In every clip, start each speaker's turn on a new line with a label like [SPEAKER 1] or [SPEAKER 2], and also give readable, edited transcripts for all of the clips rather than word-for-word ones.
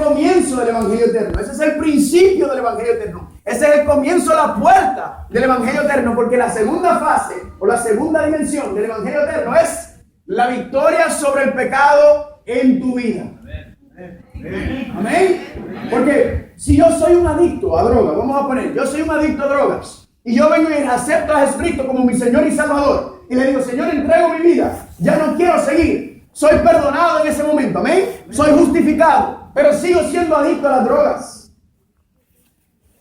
[SPEAKER 1] comienzo del Evangelio eterno. Ese es el principio del Evangelio eterno. Ese es el comienzo, la puerta del Evangelio eterno. Porque la segunda fase o la segunda dimensión del Evangelio eterno es la victoria sobre el pecado en tu vida. Amén. Porque si yo soy un adicto a drogas, vamos a poner, yo soy un adicto a drogas y yo vengo y acepto a Jesucristo como mi Señor y Salvador y le digo, Señor, entrego mi vida, ya no quiero seguir, soy perdonado en ese momento, amén, soy justificado, pero sigo siendo adicto a las drogas.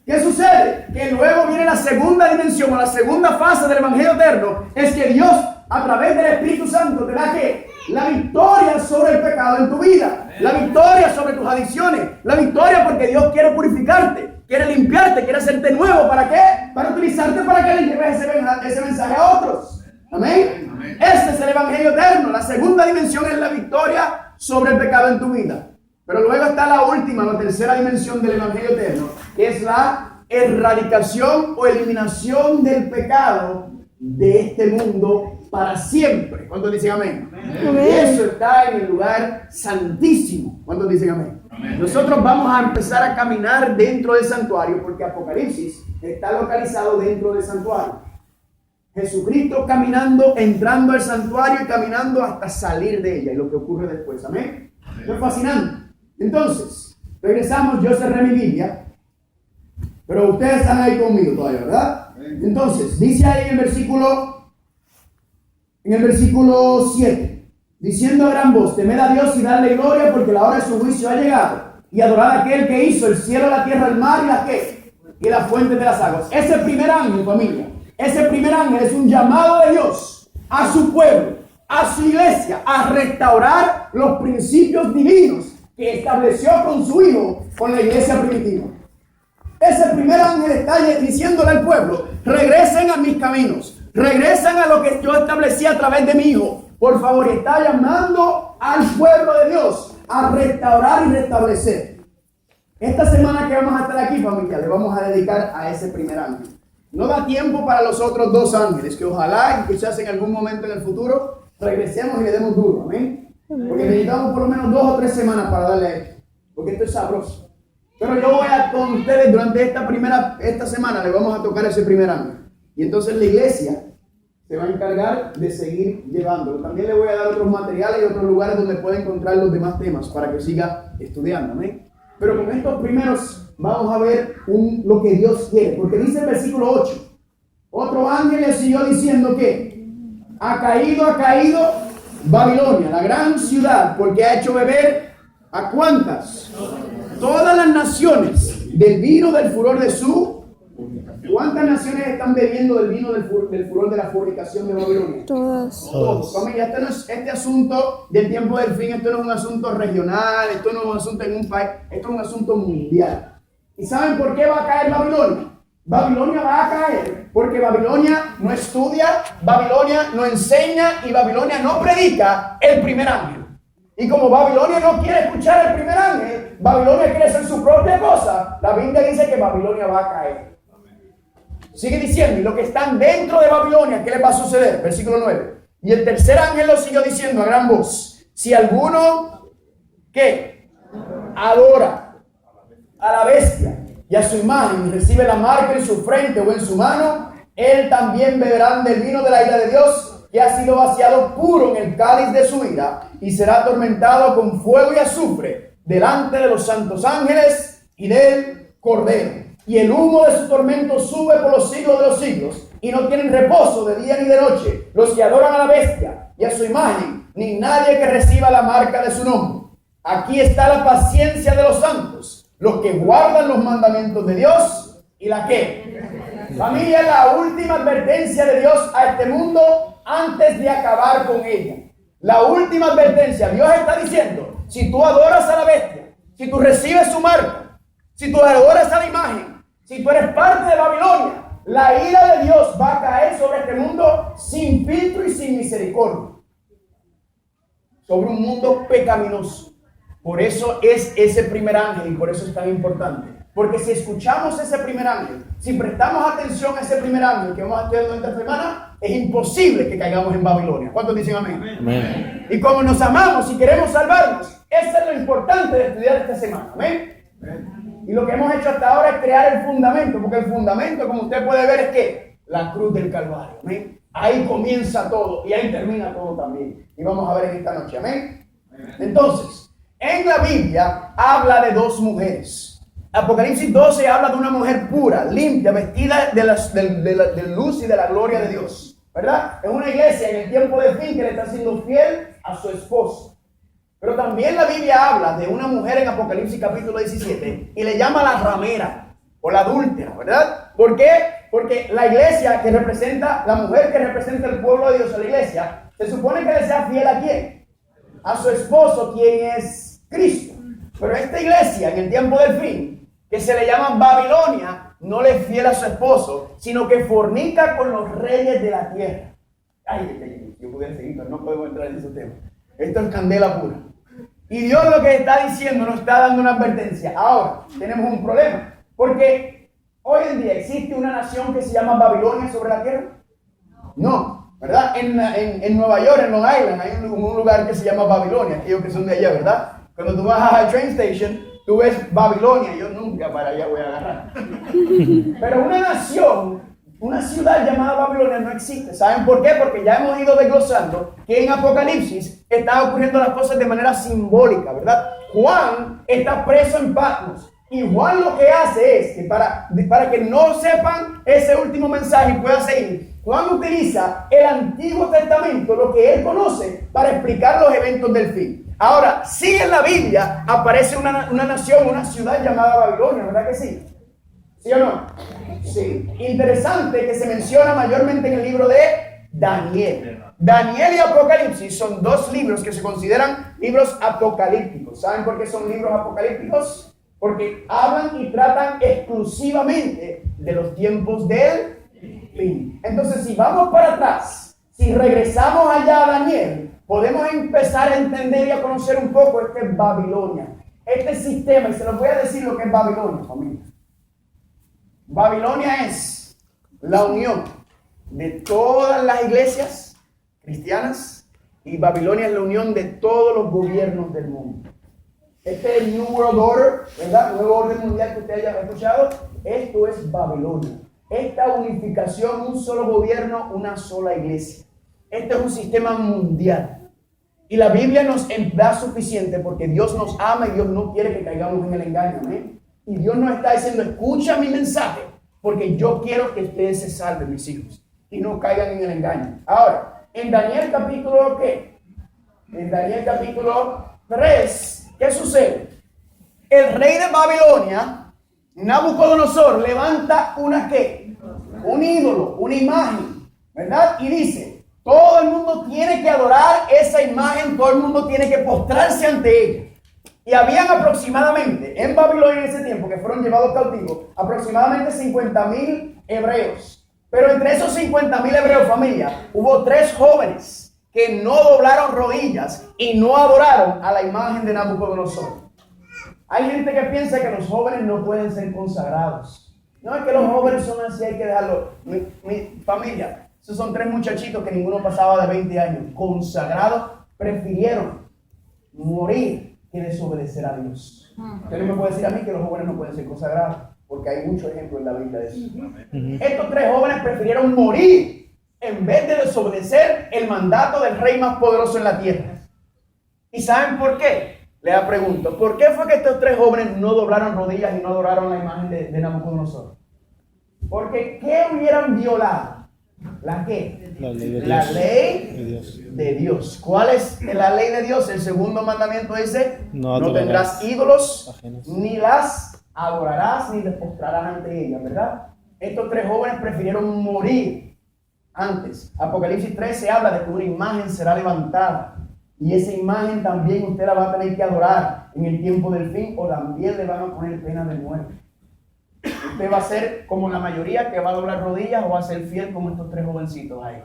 [SPEAKER 1] ¿Qué sucede? Que luego viene la segunda dimensión o la segunda fase del Evangelio eterno, es que Dios a través del Espíritu Santo te da que la victoria sobre el pecado en tu vida, la victoria sobre tus adicciones, la victoria porque Dios quiere purificarte, quiere limpiarte, quiere hacerte nuevo. ¿Para qué? Para utilizarte para que le lleves ese mensaje a otros. Amén. Amén. Este es el Evangelio eterno. La segunda dimensión es la victoria sobre el pecado en tu vida. Pero luego está la última, la tercera dimensión del Evangelio eterno, que es la erradicación o eliminación del pecado de este mundo para siempre. ¿Cuántos dicen amén? Amén. Y eso está en el lugar santísimo. ¿Cuántos dicen amén? Amén? Nosotros vamos a empezar a caminar dentro del santuario porque Apocalipsis está localizado dentro del santuario. Jesucristo caminando, entrando al santuario y caminando hasta salir de ella y lo que ocurre después. Amén. Eso es fascinante. Entonces, regresamos, yo cerré mi Biblia, pero ustedes están ahí conmigo todavía, ¿verdad? Entonces, dice ahí en el versículo 7, diciendo a gran voz, temed a Dios y darle gloria porque la hora de su juicio ha llegado, y adorad a aquel que hizo el cielo, la tierra, el mar y la ¿qué? Y las fuentes de las aguas. Ese primer ángel, familia, ese primer ángel es un llamado de Dios a su pueblo, a su iglesia, a restaurar los principios divinos que estableció con su Hijo, con la iglesia primitiva. Ese primer ángel está diciéndole al pueblo, regresen a mis caminos, regresen a lo que yo establecí a través de mi Hijo. Por favor, está llamando al pueblo de Dios a restaurar y restablecer. Esta semana que vamos a estar aquí, familia, le vamos a dedicar a ese primer ángel. No da tiempo para los otros dos ángeles, que ojalá y quizás en algún momento en el futuro regresemos y le demos duro, amén. Porque necesitamos por lo menos 2 o 3 semanas para darle a esto, porque esto es sabroso. Pero yo voy a con ustedes durante esta semana, le vamos a tocar ese primer ángel. Y entonces la iglesia se va a encargar de seguir llevándolo. También le voy a dar otros materiales y otros lugares donde pueda encontrar los demás temas para que siga estudiando, amén. Pero con estos primeros vamos a ver lo que Dios quiere. Porque dice el versículo 8, otro ángel le siguió diciendo que ha caído Babilonia, la gran ciudad, porque ha hecho beber ¿a cuántas? Todas las naciones del vino del furor de su. ¿Cuántas naciones están bebiendo del vino del furor de la fornicación de Babilonia? Todos. Familia, este no es este asunto del tiempo del fin, esto no es un asunto regional, esto no es un asunto en un país, esto es un asunto mundial. ¿Y saben por qué va a caer Babilonia? Babilonia va a caer porque Babilonia no estudia, Babilonia no enseña y Babilonia no predica el primer ángel. Y como Babilonia no quiere escuchar el primer ángel, Babilonia quiere hacer su propia cosa, la Biblia dice que Babilonia va a caer. Sigue diciendo, y los que están dentro de Babilonia, ¿qué les va a suceder? Versículo 9. Y el tercer ángel lo siguió diciendo a gran voz, si alguno, ¿qué? Adora a la bestia y a su imagen y recibe la marca en su frente o en su mano, él también beberá del vino de la ira de Dios, que ha sido vaciado puro en el cáliz de su ira, y será atormentado con fuego y azufre delante de los santos ángeles y del Cordero. Y el humo de su tormento sube por los siglos de los siglos, y no tienen reposo de día ni de noche los que adoran a la bestia y a su imagen, ni nadie que reciba la marca de su nombre. Aquí está la paciencia de los santos, los que guardan los mandamientos de Dios. ¿Y la qué? Familia, la última advertencia de Dios a este mundo antes de acabar con ella. La última advertencia, Dios está diciendo, si tú adoras a la bestia, si tú recibes su marca, si tú adoras a la imagen, si tú eres parte de Babilonia, la ira de Dios va a caer sobre este mundo sin filtro y sin misericordia. Sobre un mundo pecaminoso. Por eso es ese primer ángel y por eso es tan importante. Porque si escuchamos ese primer ángel, si prestamos atención a ese primer ángel que vamos a estudiar durante esta semana, es imposible que caigamos en Babilonia. ¿Cuántos dicen amén? Amén. Y como nos amamos y queremos salvarnos, Eso es lo importante de estudiar esta semana. ¿Amén? Y lo que hemos hecho hasta ahora es crear el fundamento, porque el fundamento, como usted puede ver, es que la cruz del Calvario. ¿Amén? Ahí comienza todo y ahí termina todo también. Y vamos a ver en esta noche. ¿Amén? Entonces, en la Biblia habla de dos mujeres. Apocalipsis 12 habla de una mujer pura, limpia, vestida de luz y de la gloria de Dios. ¿Verdad? Es una iglesia en el tiempo de fin que le está siendo fiel a su esposo. Pero también la Biblia habla de una mujer en Apocalipsis capítulo 17 y le llama la ramera o la adúltera, ¿verdad? ¿Por qué? Porque la iglesia que representa, la mujer que representa el pueblo de Dios a la iglesia, se supone que le sea fiel ¿a quién? A su esposo, quien es Cristo. Pero esta iglesia en el tiempo del fin, que se le llama Babilonia, no le es fiel a su esposo, sino que fornica con los reyes de la tierra. Ay, yo pudiera seguir, pero no podemos entrar en ese tema. Esto es candela pura. Y Dios lo que está diciendo nos está dando una advertencia. Ahora, tenemos un problema. Porque hoy en día existe una nación que se llama Babilonia sobre la tierra. No, ¿verdad? En Nueva York, en Long Island, hay un lugar que se llama Babilonia. Aquellos que son de allá, ¿verdad? Cuando tú vas a la train station, tú ves Babilonia. Yo nunca para allá voy a agarrar. Pero una nación, una ciudad llamada Babilonia no existe. ¿Saben por qué? Porque ya hemos ido desglosando que en Apocalipsis están ocurriendo las cosas de manera simbólica, ¿verdad? Juan está preso en Patmos. Y Juan lo que hace es que para que no sepan ese último mensaje y puedan seguir, Juan utiliza el Antiguo Testamento, lo que él conoce, para explicar los eventos del fin. Ahora, sí en la Biblia aparece una nación, una ciudad llamada Babilonia, ¿verdad que sí? ¿Sí o no? Sí. Interesante que se menciona mayormente en el libro de Daniel. Daniel y Apocalipsis son dos libros que se consideran libros apocalípticos. ¿Saben por qué son libros apocalípticos? Porque hablan y tratan exclusivamente de los tiempos del fin. Entonces, si vamos para atrás, si regresamos allá a Daniel, podemos empezar a entender y a conocer un poco este Babilonia. Este sistema, y se los voy a decir lo que es Babilonia, familia. Babilonia es la unión de todas las iglesias cristianas y Babilonia es la unión de todos los gobiernos del mundo. Este New World Order, ¿verdad? Nuevo orden mundial que usted haya escuchado, esto es Babilonia. Esta unificación, un solo gobierno, una sola iglesia. Este es un sistema mundial. Y la Biblia nos da suficiente porque Dios nos ama y Dios no quiere que caigamos en el engaño. ¿Eh? Y Dios nos está diciendo, escucha mi mensaje, porque yo quiero que ustedes se salven, mis hijos, y no caigan en el engaño. Ahora, en Daniel capítulo, ¿qué? En Daniel capítulo 3, ¿qué sucede? El rey de Babilonia, Nabucodonosor, levanta ¿qué? Un ídolo, una imagen, ¿verdad? Y dice, todo el mundo tiene que adorar esa imagen, todo el mundo tiene que postrarse ante ella. Y habían aproximadamente, en Babilonia en ese tiempo, que fueron llevados cautivos, aproximadamente 50,000 hebreos. Pero entre esos 50,000 hebreos, familia, hubo 3 jóvenes que no doblaron rodillas y no adoraron a la imagen de Nabucodonosor. Hay gente que piensa que los jóvenes no pueden ser consagrados. No es que los jóvenes son así, hay que dejarlo. Mi familia, esos son 3 muchachitos que ninguno pasaba de 20 años, consagrados, prefirieron morir que desobedecer a Dios. Usted no me puede decir a mí que los jóvenes no pueden ser consagrados, porque hay muchos ejemplos en la Biblia de eso. Estos 3 jóvenes prefirieron morir en vez de desobedecer el mandato del rey más poderoso en la tierra. ¿Y saben por qué? Le pregunto, ¿por qué fue que estos 3 jóvenes no doblaron rodillas y no adoraron la imagen de Nabucodonosor? Porque ¿qué hubieran violado? ¿La qué?
[SPEAKER 2] La ley de Dios.
[SPEAKER 1] La ley de Dios. ¿Cuál es la ley de Dios? El segundo mandamiento dice, no tendrás ídolos, ajenos, ni las adorarás, ni te postrarás ante ellas, ¿verdad? Estos 3 jóvenes prefirieron morir antes. Apocalipsis 13 habla de que una imagen será levantada. Y esa imagen también usted la va a tener que adorar en el tiempo del fin, o también le van a poner pena de muerte. Usted va a ser como la mayoría que va a doblar rodillas, o va a ser fiel como estos 3 jovencitos ahí.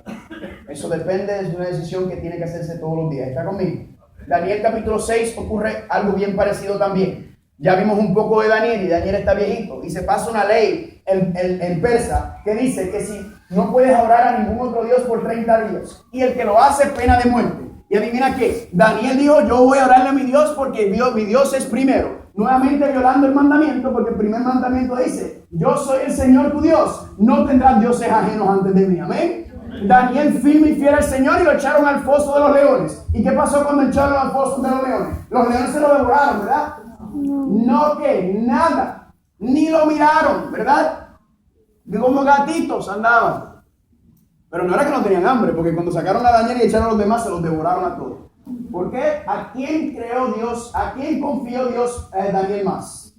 [SPEAKER 1] Eso depende de una decisión que tiene que hacerse todos los días. ¿Está conmigo? Daniel capítulo 6 ocurre algo bien parecido también. Ya vimos un poco de Daniel, y Daniel está viejito, y se pasa una ley en persa que dice que si no puedes adorar a ningún otro Dios por 30 días, y el que lo hace, pena de muerte. Y Y adivina qué, Daniel dijo, yo voy a orarle a mi Dios porque mi Dios es primero. Nuevamente violando el mandamiento, porque el primer mandamiento dice, yo soy el Señor tu Dios, no tendrás dioses ajenos antes de mí. Amén. Daniel firme y fiel al Señor y lo echaron al foso de los leones. ¿Y qué pasó cuando echaron al foso de los leones? Los leones se lo devoraron, ¿verdad? No, que nada, ni lo miraron, ¿verdad? Como gatitos andaban. Pero no era que no tenían hambre, porque cuando sacaron a Daniel y echaron a los demás, se los devoraron a todos. ¿Por qué? ¿A quién creó Dios? ¿A quién confió Dios Daniel más?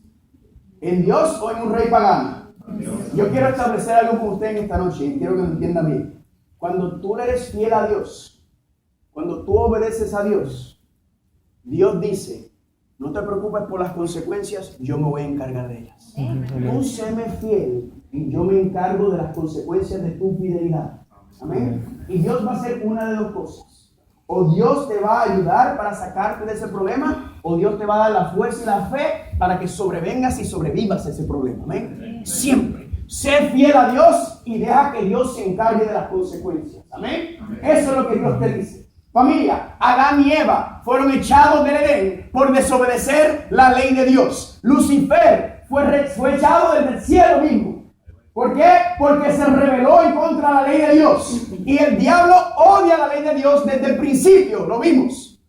[SPEAKER 1] ¿En Dios o en un rey pagano? Yo quiero establecer algo con usted en esta noche y quiero que lo entienda bien. Cuando tú eres fiel a Dios, cuando tú obedeces a Dios, Dios dice, no te preocupes por las consecuencias, yo me voy a encargar de ellas. Tú séme fiel y yo me encargo de las consecuencias de tu fidelidad. Amén. Y Dios va a hacer una de dos cosas. O Dios te va a ayudar para sacarte de ese problema, o Dios te va a dar la fuerza y la fe para que sobrevengas y sobrevivas ese problema. Amén. Siempre. Sé fiel a Dios y deja que Dios se encargue de las consecuencias. Amén. Eso es lo que Dios te dice. Familia, Adán y Eva fueron echados del Edén por desobedecer la ley de Dios. Lucifer fue echado desde el cielo mismo. ¿Por qué? Porque se rebeló en contra de la ley de Dios. Y el diablo odia la ley de Dios desde el principio, lo vimos.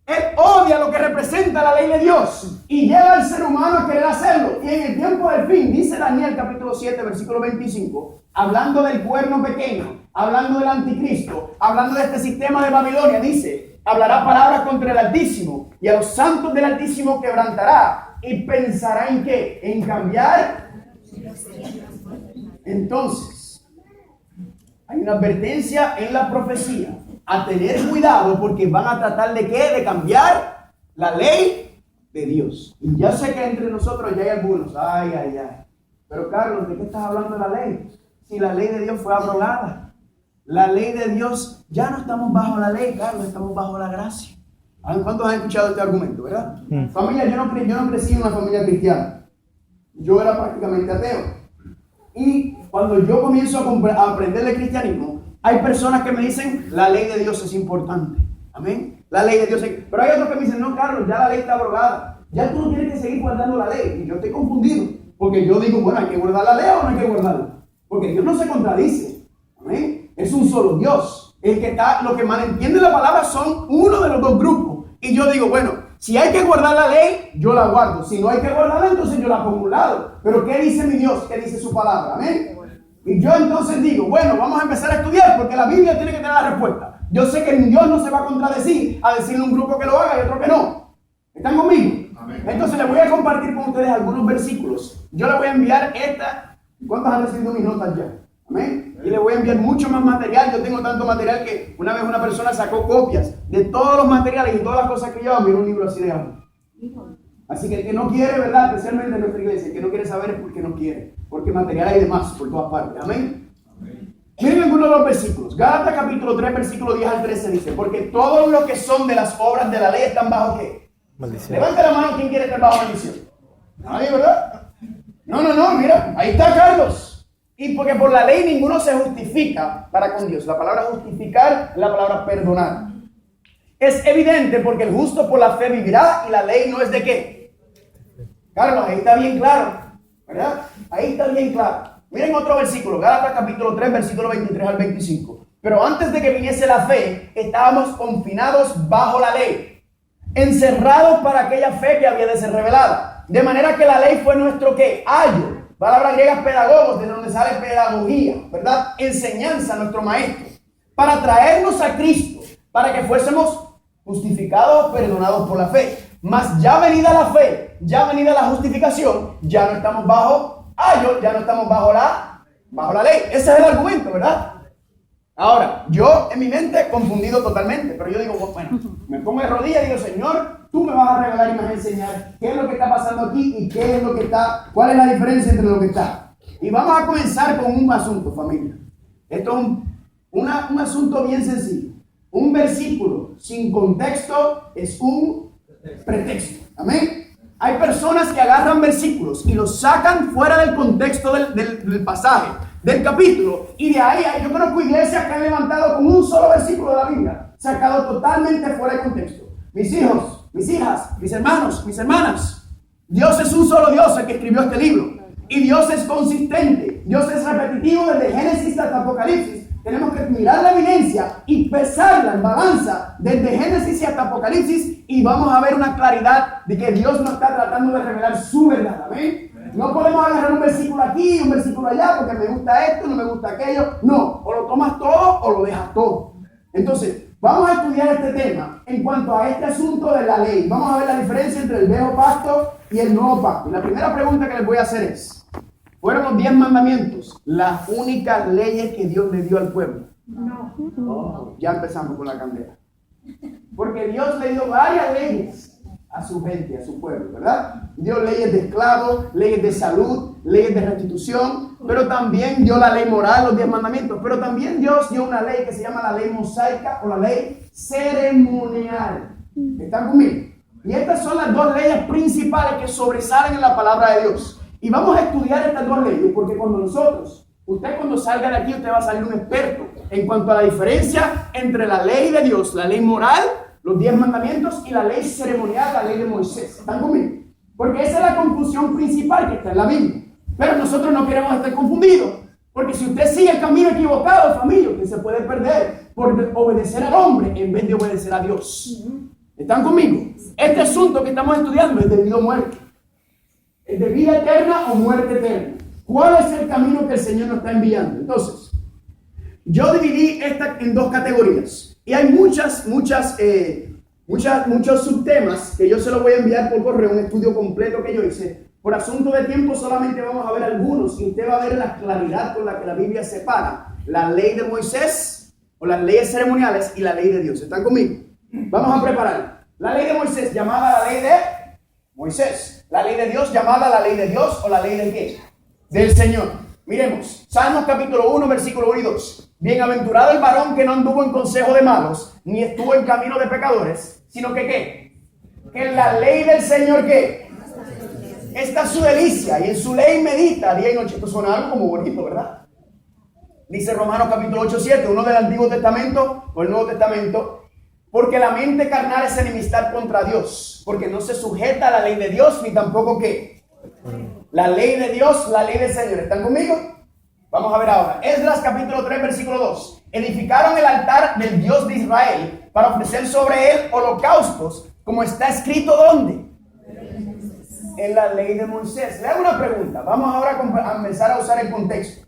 [SPEAKER 1] Él odia lo que representa la ley de Dios y lleva al ser humano a querer hacerlo. Y en el tiempo del fin, dice Daniel capítulo 7, versículo 25, hablando del cuerno pequeño, hablando del anticristo, hablando de este sistema de Babilonia, dice, hablará palabras contra el Altísimo y a los santos del Altísimo quebrantará y pensará en ¿qué? En cambiar. Entonces, hay una advertencia en la profecía a tener cuidado porque van a tratar de ¿qué? De cambiar la ley de Dios. Y ya sé que entre nosotros ya hay algunos, ay. Pero Carlos, ¿de qué estás hablando de la ley? Si la ley de Dios fue abrogada. La ley de Dios, ya no estamos bajo la ley, Carlos, estamos bajo la gracia. ¿Cuántos han escuchado este argumento, verdad? Familia, yo no crecí en una familia cristiana. Yo era prácticamente ateo. Y cuando yo comienzo a aprender el cristianismo, hay personas que me dicen, la ley de Dios es importante. Amén. La ley de Dios es... Pero hay otros que me dicen, no, Carlos, ya la ley está abrogada. Ya tú no tienes que seguir guardando la ley. Y yo estoy confundido. Porque yo digo, bueno, ¿hay que guardar la ley o no hay que guardarla? Porque Dios no se contradice. Amén. Es un solo Dios. El que está, los que malentienden la palabra son uno de los dos grupos. Y yo digo, bueno, si hay que guardar la ley, yo la guardo. Si no hay que guardarla, entonces yo la pongo a un lado. Pero ¿qué dice mi Dios? ¿Qué dice su palabra? Amén. Y yo entonces digo, bueno, vamos a empezar a estudiar porque la Biblia tiene que tener la respuesta. Yo sé que Dios no se va a contradecir a decirle a un grupo que lo haga y otro que no. ¿Están conmigo? Amén. Entonces les voy a compartir con ustedes algunos versículos. Yo les voy a enviar esta. ¿Cuántos han recibido mis notas ya? Amén. Y les voy a enviar mucho más material. Yo tengo tanto material que una vez una persona sacó copias de todos los materiales y todas las cosas que yo hago. Mira un libro así de algo. Así que el que no quiere, ¿verdad? Especialmente en nuestra iglesia, el que no quiere saber es porque no quiere. Porque material hay de más por todas partes. Amén. Miren algunos de los versículos. Gálatas capítulo 3, versículo 10 al 13 dice, porque todos los que son de las obras de la ley están bajo ¿qué? Maldición. Levanta la mano quien quiere estar bajo maldición. Nadie, ¿verdad? No, mira, ahí está Carlos. Y porque por la ley ninguno se justifica para con Dios. La palabra justificar es la palabra perdonar. Es evidente porque el justo por la fe vivirá y la ley no es de qué. Carlos, ahí está bien claro, ¿verdad? Ahí está bien claro. Miren otro versículo, Gálatas capítulo 3, versículo 23 al 25. Pero antes de que viniese la fe, estábamos confinados bajo la ley, encerrados para aquella fe que había de ser revelada. De manera que la ley fue nuestro ¿qué? Ayo. Palabra griega pedagogos, de donde sale pedagogía, ¿verdad? Enseñanza, nuestro maestro. Para traernos a Cristo, para que fuésemos justificados, perdonados por la fe. Mas ya venida la fe, ya venida la justificación, ya no estamos bajo ayo, ya no estamos bajo la ley. Ese es el argumento, ¿verdad? Ahora, yo en mi mente confundido totalmente, pero yo digo, bueno, me pongo de rodillas y digo, Señor, tú me vas a revelar y me vas a enseñar qué es lo que está pasando aquí y qué es lo que está, cuál es la diferencia entre lo que está. Y vamos a comenzar con un asunto, familia. Esto es un asunto bien sencillo. Un versículo sin contexto es un pretexto. Amén. Hay personas que agarran versículos y los sacan fuera del contexto del pasaje. del capítulo. Y de ahí, yo conozco iglesias que han levantado con un solo versículo de la Biblia, sacado totalmente fuera de contexto. Mis hijos, mis hijas, mis hermanos, mis hermanas, Dios es un solo Dios el que escribió este libro. Y Dios es consistente, Dios es repetitivo desde Génesis hasta Apocalipsis. Tenemos que mirar la evidencia y pesarla en balanza desde Génesis hasta Apocalipsis y vamos a ver una claridad de que Dios nos está tratando de revelar su verdad. ¿Amén? No podemos agarrar un versículo aquí y un versículo allá porque me gusta esto, no me gusta aquello. No, o lo tomas todo o lo dejas todo. Entonces, vamos a estudiar este tema en cuanto a este asunto de la ley. Vamos a ver la diferencia entre el viejo pacto y el nuevo pacto. Y la primera pregunta que les voy a hacer es, ¿fueron los 10 mandamientos las únicas leyes que Dios le dio al pueblo?
[SPEAKER 2] No.
[SPEAKER 1] Oh, ya empezamos con la candela. Porque Dios le dio varias leyes a su gente, a su pueblo, ¿verdad? Dio leyes de esclavos, leyes de salud, leyes de restitución, pero también dio la ley moral, los 10 mandamientos, pero también Dios dio una ley que se llama la ley mosaica o la ley ceremonial. ¿Están conmigo? Y estas son las dos leyes principales que sobresalen en la palabra de Dios. Y vamos a estudiar estas dos leyes porque usted cuando salga de aquí, usted va a salir un experto en cuanto a la diferencia entre la ley de Dios, la ley moral, los 10 mandamientos y la ley ceremonial, la ley de Moisés. ¿Están conmigo? Porque esa es la conclusión principal que está en la Biblia. Pero nosotros no queremos estar confundidos. Porque si usted sigue el camino equivocado, familia, usted se puede perder por obedecer al hombre en vez de obedecer a Dios. ¿Están conmigo? Este asunto que estamos estudiando es de vida o muerte. ¿Es de vida eterna o muerte eterna? ¿Cuál es el camino que el Señor nos está enviando? Entonces, yo dividí esta en dos categorías. Y hay muchos subtemas que yo se los voy a enviar por correo, un estudio completo que yo hice. Por asunto de tiempo solamente vamos a ver algunos y usted va a ver la claridad con la que la Biblia separa la ley de Moisés o las leyes ceremoniales y la ley de Dios. ¿Están conmigo? Vamos a preparar. La ley de Moisés llamada la ley de Moisés. La ley de Dios llamada la ley de Dios o la ley de ¿qué? Del Señor. Miremos, Salmos capítulo 1, versículo 1 y 2. Bienaventurado el varón que no anduvo en consejo de malos, ni estuvo en camino de pecadores, sino que ¿qué? Que en la ley del Señor ¿qué? Está su delicia y en su ley medita día y noche. Esto suena algo como bonito, ¿verdad? Dice Romanos capítulo 8, 7, uno del Antiguo Testamento o el Nuevo Testamento. Porque la mente carnal es enemistad contra Dios, porque no se sujeta a la ley de Dios, ni tampoco ¿qué? La ley de Dios, la ley del Señor. ¿Están conmigo? Vamos a ver ahora. Esdras capítulo 3, versículo 2. Edificaron el altar del Dios de Israel para ofrecer sobre él holocaustos, como está escrito ¿dónde? En la ley de Moisés. Le hago una pregunta. Vamos ahora a empezar a usar el contexto.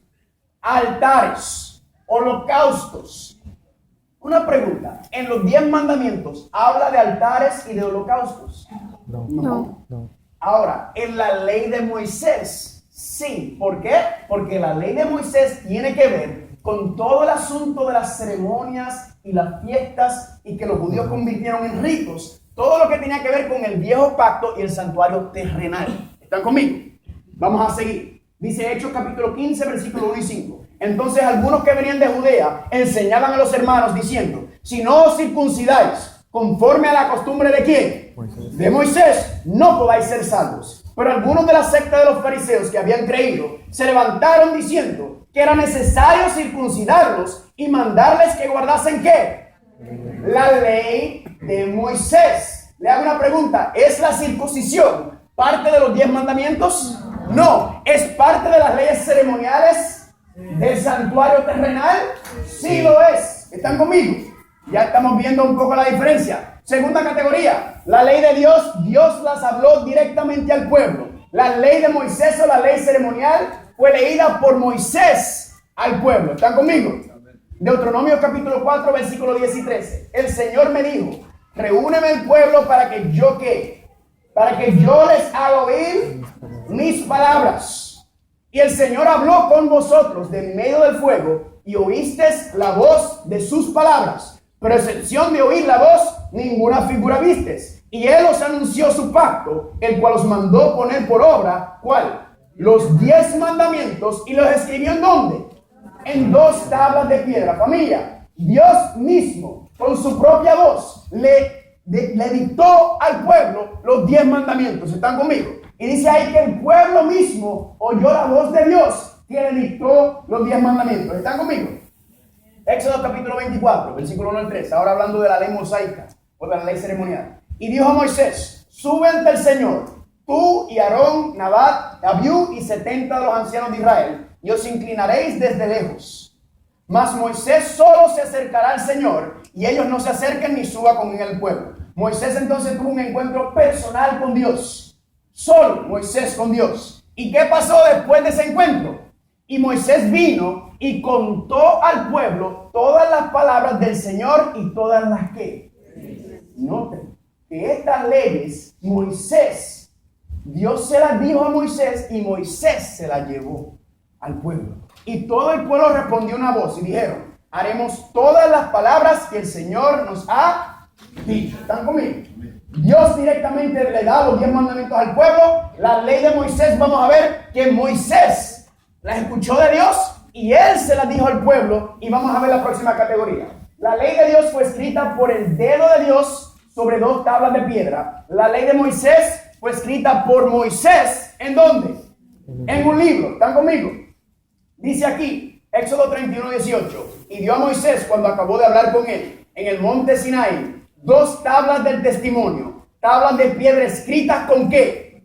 [SPEAKER 1] Altares, holocaustos. Una pregunta. ¿En los 10 mandamientos habla de altares y de holocaustos? No. Ahora, en la ley de Moisés, sí. ¿Por qué? Porque la ley de Moisés tiene que ver con todo el asunto de las ceremonias y las fiestas y que los judíos convirtieron en ritos. Todo lo que tenía que ver con el viejo pacto y el santuario terrenal. ¿Están conmigo? Vamos a seguir. Dice Hechos capítulo 15, versículo 1 y 5. Entonces algunos que venían de Judea enseñaban a los hermanos diciendo, si no os circuncidáis conforme a la costumbre de ¿quién? Moisés. De Moisés, no podáis ser salvos. Pero algunos de la secta de los fariseos que habían creído se levantaron diciendo que era necesario circuncidarlos y mandarles que guardasen ¿qué? La ley de Moisés. Le hago una pregunta, ¿es la circuncisión parte de los 10 mandamientos? No. ¿Es parte de las leyes ceremoniales del santuario terrenal? Sí lo es. ¿Están conmigo? Ya estamos viendo un poco la diferencia. Segunda categoría, la ley de Dios, Dios las habló directamente al pueblo. La ley de Moisés o la ley ceremonial fue leída por Moisés al pueblo. ¿Están conmigo? Deuteronomio capítulo 4, versículo 10 y 13. El Señor me dijo, reúneme el pueblo para que yo ¿qué? Para que yo les haga oír mis palabras. Y el Señor habló con vosotros de medio del fuego y oísteis la voz de sus palabras. Pero a excepción de oír la voz, ninguna figura vistes. Y Él os anunció su pacto, el cual os mandó poner por obra, ¿cuál? Los 10 mandamientos, y los escribió ¿en dónde? En 2 tablas de piedra. Familia, Dios mismo, con su propia voz, le dictó al pueblo los 10 mandamientos. ¿Están conmigo? Y dice ahí que el pueblo mismo oyó la voz de Dios que le dictó los 10 mandamientos. ¿Están conmigo? Éxodo capítulo 24, versículo 1 al 3. Ahora hablando de la ley mosaica o de la ley ceremonial. Y dijo a Moisés: sube ante el Señor, tú y Aarón, Nadab, Abiú y 70 de los ancianos de Israel, y os inclinaréis desde lejos. Mas Moisés solo se acercará al Señor, y ellos no se acerquen ni suba con el pueblo. Moisés entonces tuvo un encuentro personal con Dios. Solo Moisés con Dios. ¿Y qué pasó después de ese encuentro? Y Moisés vino y contó al pueblo todas las palabras del Señor y todas las que. Noten que estas leyes Moisés, Dios se las dijo a Moisés y Moisés se las llevó al pueblo. Y todo el pueblo respondió una voz y dijeron: haremos todas las palabras que el Señor nos ha dicho. ¿Están conmigo? Dios directamente le da los 10 mandamientos al pueblo. La ley de Moisés, vamos a ver que Moisés las escuchó de Dios y él se las dijo al pueblo. Y vamos a ver la próxima categoría. La ley de Dios fue escrita por el dedo de Dios sobre 2 tablas de piedra. La ley de Moisés fue escrita por Moisés. ¿En dónde? En un libro. ¿Están conmigo? Dice aquí, Éxodo 31, 18. Y dio a Moisés, cuando acabó de hablar con él, en el monte Sinaí, 2 tablas del testimonio, tablas de piedra escritas ¿con qué?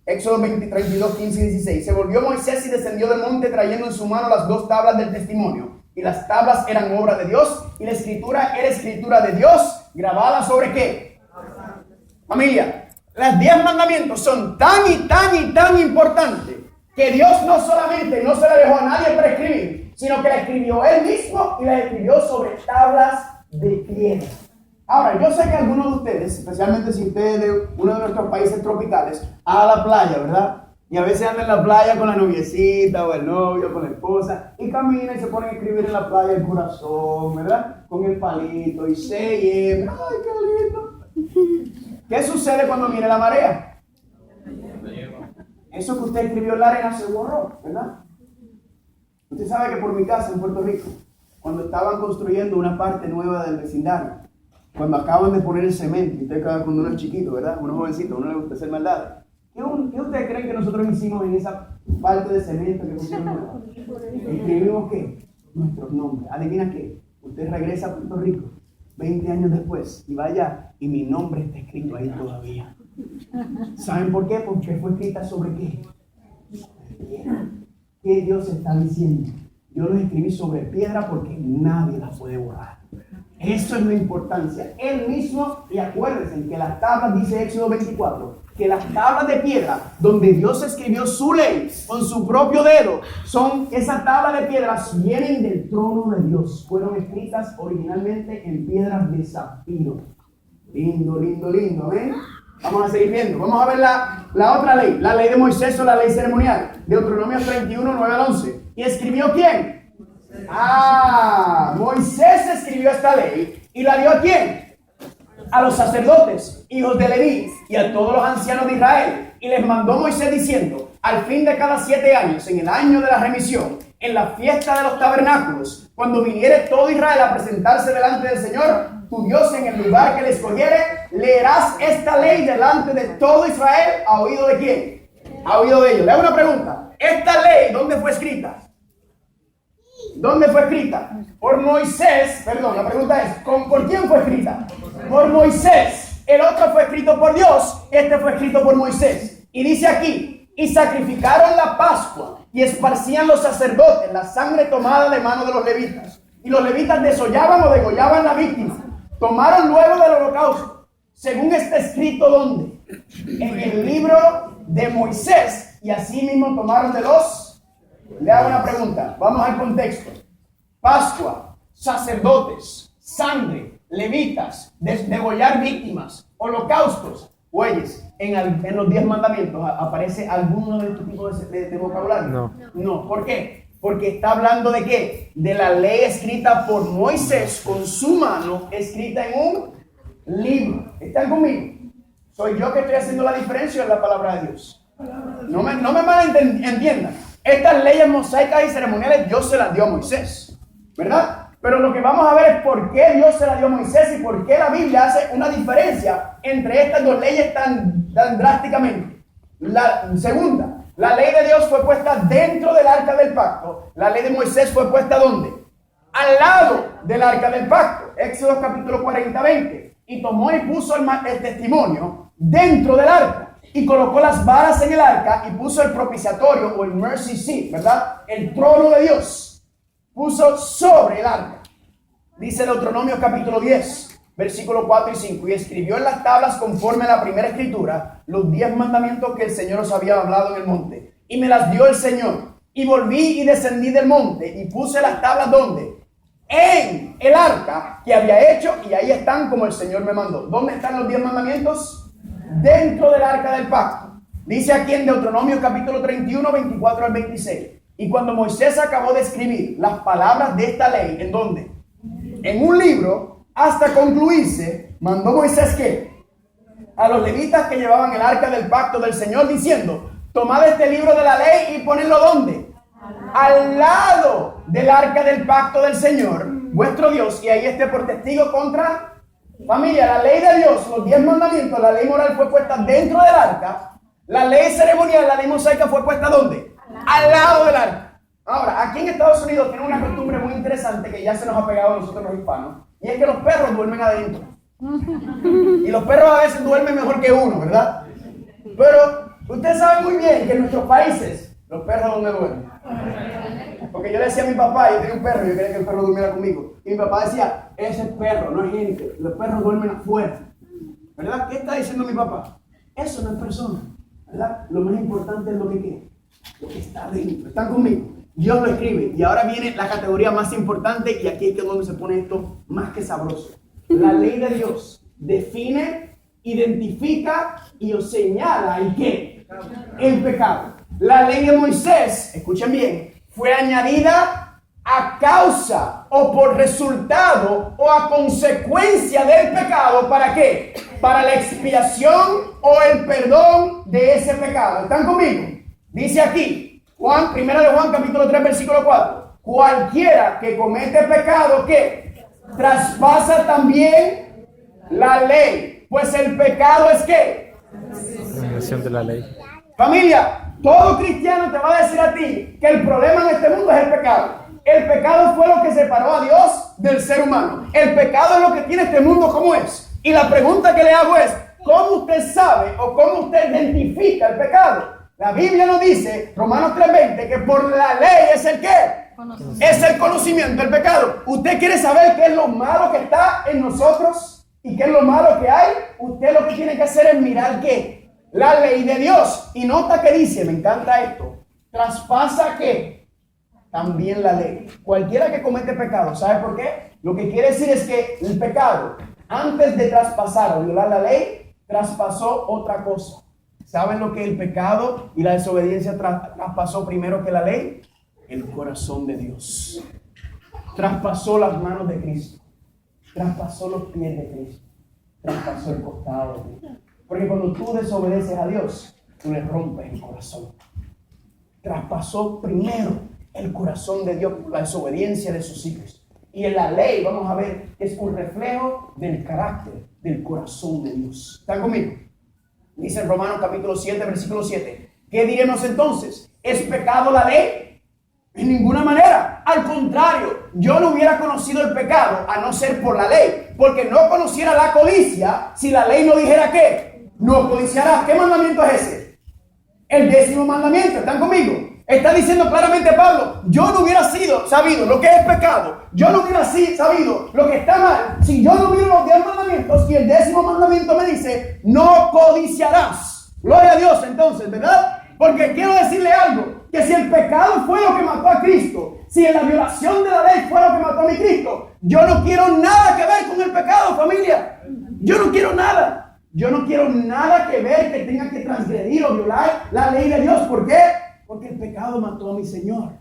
[SPEAKER 1] Éxodo 32, 15 y 16. Se volvió Moisés y descendió del monte trayendo en su mano las 2 tablas del testimonio. Y las tablas eran obra de Dios y la escritura era escritura de Dios, grabada sobre ¿qué? Familia, los 10 mandamientos son tan importantes que Dios no solamente no se la dejó a nadie para escribir, sino que la escribió Él mismo y la escribió sobre tablas de piedra. Ahora, yo sé que algunos de ustedes, especialmente si ustedes de uno de nuestros países tropicales, a la playa, ¿verdad? Y a veces andan en la playa con la noviecita o el novio, con la esposa, y caminan y se ponen a escribir en la playa el corazón, ¿verdad? Con el palito y se lleva. ¡Ay, qué lindo! ¿Qué sucede cuando viene la marea? Eso que usted escribió en la arena se borró, ¿verdad? Usted sabe que por mi casa en Puerto Rico, cuando estaban construyendo una parte nueva del vecindario, cuando acaban de poner el cemento, y usted cuando uno es chiquito, ¿verdad? Uno jovencito, a uno le gusta hacer maldad. ¿Qué ustedes creen que nosotros hicimos en esa parte de cemento que pusieron? Escribimos ¿qué? Nuestros nombres. ¿Adivina qué? Usted regresa a Puerto Rico 20 años después y vaya y mi nombre está escrito ahí todavía. ¿Saben por qué? Porque fue escrita sobre qué. ¿Qué Dios está diciendo? Yo los escribí sobre piedra porque nadie las puede borrar. Eso es la importancia. Él mismo, y acuérdense que las tablas, dice Éxodo 24, que las tablas de piedra donde Dios escribió su ley con su propio dedo, son esas tablas de piedras vienen del trono de Dios. Fueron escritas originalmente en piedras de zafiro. Lindo, lindo, lindo, ¿ven? Vamos a seguir viendo. Vamos a ver la otra ley, la ley de Moisés o la ley ceremonial. Deuteronomio 31, 9 al 11. ¿Y escribió quién? Moisés escribió esta ley y la dio a quién? A los sacerdotes, hijos de Leví, y a todos los ancianos de Israel. Y les mandó Moisés diciendo: al fin de cada 7 años, en el año de la remisión, en la fiesta de los tabernáculos, cuando viniere todo Israel a presentarse delante del Señor, tu Dios, en el lugar que le escogiere, leerás esta ley delante de todo Israel. ¿A oído de quién? A oído de ellos. Le hago una pregunta. ¿Esta ley dónde fue escrita? ¿Dónde fue escrita? Por Moisés. Perdón, la pregunta es, ¿por quién fue escrita? Por Moisés. El otro fue escrito por Dios, este fue escrito por Moisés. Y dice aquí: y sacrificaron la Pascua y esparcían los sacerdotes la sangre tomada de mano de los levitas. Y los levitas desollaban o degollaban la víctima. Tomaron luego del holocausto, según está escrito ¿dónde? En el libro de Moisés. Y así mismo tomaron de los... Le hago una pregunta, vamos al contexto. Pascua, sacerdotes, sangre, levitas, degollar víctimas, holocaustos, bueyes. En los 10 mandamientos aparece alguno de este tipo de vocabulario. No, ¿por qué? Porque está hablando de ¿qué? De la ley escrita por Moisés con su mano, escrita en un libro. ¿Están conmigo? Soy yo que estoy haciendo la diferencia en la palabra de Dios. No me malentiendan. Estas leyes mosaicas y ceremoniales Dios se las dio a Moisés, ¿verdad? Pero lo que vamos a ver es por qué Dios se las dio a Moisés y por qué la Biblia hace una diferencia entre estas 2 leyes tan drásticamente. La segunda, la ley de Dios fue puesta dentro del arca del pacto. La ley de Moisés fue puesta ¿dónde? Al lado del arca del pacto. Éxodo capítulo 40, 20. Y tomó y puso el testimonio dentro del arca. Y colocó las varas en el arca y puso el propiciatorio o el mercy seat, ¿verdad? El trono de Dios. Puso sobre el arca. Dice Deuteronomio capítulo 10, versículo 4 y 5. Y escribió en las tablas conforme a la primera escritura los 10 mandamientos que el Señor os había hablado en el monte. Y me las dio el Señor. Y volví y descendí del monte y puse las tablas ¿dónde? En el arca que había hecho, y ahí están como el Señor me mandó. ¿Dónde están los 10 mandamientos? Dentro del arca del pacto. Dice aquí en Deuteronomio capítulo 31, 24 al 26. Y cuando Moisés acabó de escribir las palabras de esta ley, ¿en dónde? En un libro, hasta concluirse, mandó Moisés que a los levitas que llevaban el arca del pacto del Señor, diciendo: tomad este libro de la ley y ponedlo ¿dónde? Al lado del arca del pacto del Señor, vuestro Dios, y ahí esté por testigo contra familia. La ley de Dios, los 10 mandamientos, la ley moral fue puesta dentro del arca. La ley ceremonial, la ley mosaica fue puesta ¿dónde? Al lado del arca. Ahora, aquí en Estados Unidos tienen una costumbre muy interesante que ya se nos ha pegado a nosotros los hispanos, y es que los perros duermen adentro. Y los perros a veces duermen mejor que uno, ¿verdad? Pero usted sabe muy bien que en nuestros países, los perros ¿dónde duermen? Porque yo le decía a mi papá, yo tenía un perro, yo quería que el perro durmiera conmigo. Y mi papá decía: ese es perro, no es gente. Los perros duermen afuera. ¿Verdad? ¿Qué está diciendo mi papá? Eso no es persona. ¿Verdad? Lo más importante es lo que ¿qué? Lo que está dentro. ¿Están conmigo? Dios lo escribe. Y ahora viene la categoría más importante, y aquí es que es donde se pone esto más que sabroso. La ley de Dios define, identifica y os señala ¿y qué? El pecado. La ley de Moisés, escuchen bien, fue añadida a causa o por resultado o a consecuencia del pecado. ¿Para qué? Para la expiación o el perdón de ese pecado. ¿Están conmigo? Dice aquí, primera de Juan capítulo 3 versículo 4. Cualquiera que comete pecado, ¿qué? Traspasa también la ley. Pues el pecado es ¿qué?
[SPEAKER 2] La negación de la ley.
[SPEAKER 1] Familia, todo cristiano te va a decir a ti que el problema en este mundo es el pecado. El pecado fue lo que separó a Dios del ser humano. El pecado es lo que tiene este mundo como es. Y la pregunta que le hago es: ¿cómo usted sabe o cómo usted identifica el pecado? La Biblia nos dice, Romanos 3:20, que por la ley es el ¿qué? Es el conocimiento del pecado. ¿Usted quiere saber qué es lo malo que está en nosotros y qué es lo malo que hay? Usted lo que tiene que hacer es mirar ¿qué? La ley de Dios. Y nota que dice, me encanta esto, traspasa ¿qué? También la ley. Cualquiera que comete pecado, ¿sabe por qué? Lo que quiere decir es que el pecado, antes de traspasar o violar la ley, traspasó otra cosa. ¿Saben lo que el pecado y la desobediencia traspasó primero que la ley? El corazón de Dios. Traspasó las manos de Cristo. Traspasó los pies de Cristo. Traspasó el costado de Cristo. Porque cuando tú desobedeces a Dios, tú le rompes el corazón. Traspasó primero el corazón de Dios por la desobediencia de sus hijos. Y en la ley, vamos a ver, es un reflejo del carácter, del corazón de Dios. ¿Están conmigo? Dice en Romanos capítulo 7, versículo 7. ¿Qué diremos entonces? ¿Es pecado la ley? En ninguna manera. Al contrario, yo no hubiera conocido el pecado a no ser por la ley. Porque no conociera la codicia si la ley no dijera ¿qué? No codiciarás. ¿Qué mandamiento es ese? El 10º mandamiento. ¿Están conmigo? Está diciendo claramente Pablo: yo no hubiera sabido lo que es pecado. Yo no hubiera sabido lo que está mal si yo no hubiera los 10 mandamientos. Y el 10º mandamiento me dice: no codiciarás. Gloria a Dios entonces, ¿verdad? Porque quiero decirle algo, que si el pecado fue lo que mató a Cristo, si en la violación de la ley fue lo que mató a mi Cristo, yo no quiero nada que ver con el pecado, familia. Yo no quiero nada. Yo no quiero nada que ver que tenga que transgredir o violar la ley de Dios. ¿Por qué? Porque el pecado mató a mi Señor.